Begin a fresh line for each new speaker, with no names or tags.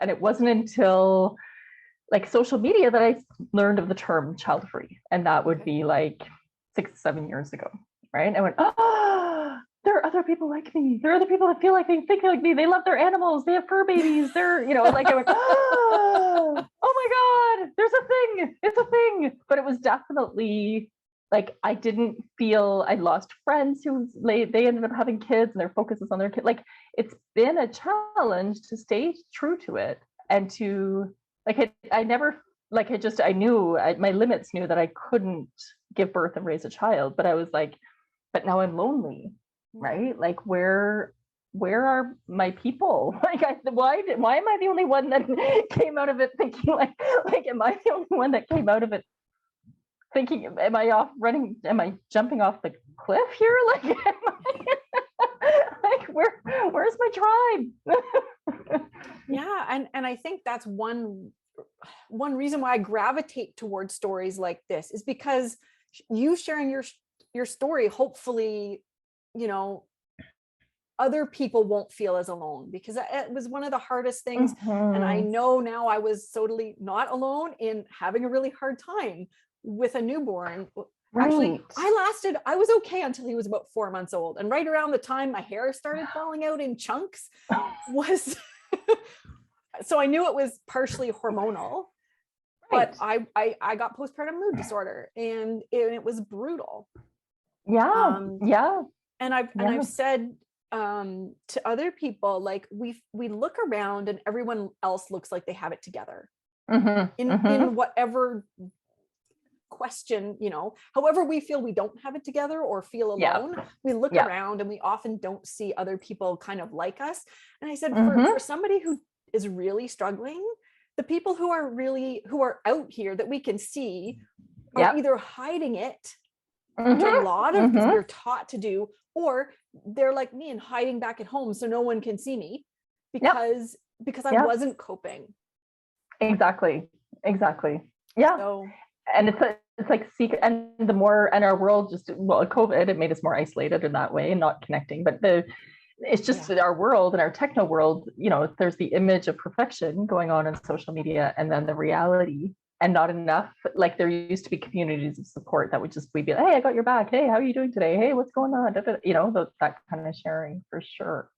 And it wasn't until like social media that I learned of the term child free. And that would be like 6-7 years ago. Right. And I went, oh, there are other people like me. There are other people that feel like they think like me. They love their animals. They have fur babies. They're, like I went, oh my God, there's a thing. It's a thing. But it was definitely like, I didn't feel, I lost friends who they ended up having kids and their focus is on their kid. Like, it's been a challenge to stay true to it and to like, I never, like, I knew my limits knew that I couldn't give birth and raise a child, but I was like, but now I'm lonely, right? Like, where are my people? Like, why am I the only one that came out of it thinking like, am I the only one that came out of it thinking, am I jumping off the cliff here? Like, like where's my tribe?
Yeah, and I think that's one reason why I gravitate towards stories like this is because you sharing your story, hopefully, other people won't feel as alone, because it was one of the hardest things. And I know now I was totally not alone in having a really hard time with a newborn.
Right.
Actually, I was okay until he was about 4 months old. And right around the time my hair started falling out in chunks was, so I knew it was partially hormonal. But I got postpartum mood disorder, and it was brutal.
Yeah.
And I've said to other people, like, we look around and everyone else looks like they have it together in whatever question, however we feel we don't have it together or feel alone. We look around and we often don't see other people kind of like us. And I said, for somebody who is really struggling, the people who are out here that we can see are either hiding it, which a lot of we're taught to do, or they're like me and hiding back at home so no one can see me because I wasn't coping.
Exactly. Yeah.
So,
and it's like secret, and our world COVID, it made us more isolated in that way and not connecting. But it's just our world and our techno world, there's the image of perfection going on in social media, and then the reality, and not enough. Like, there used to be communities of support that we'd be like, hey, I got your back. Hey, how are you doing today? Hey, what's going on? That kind of sharing, for sure.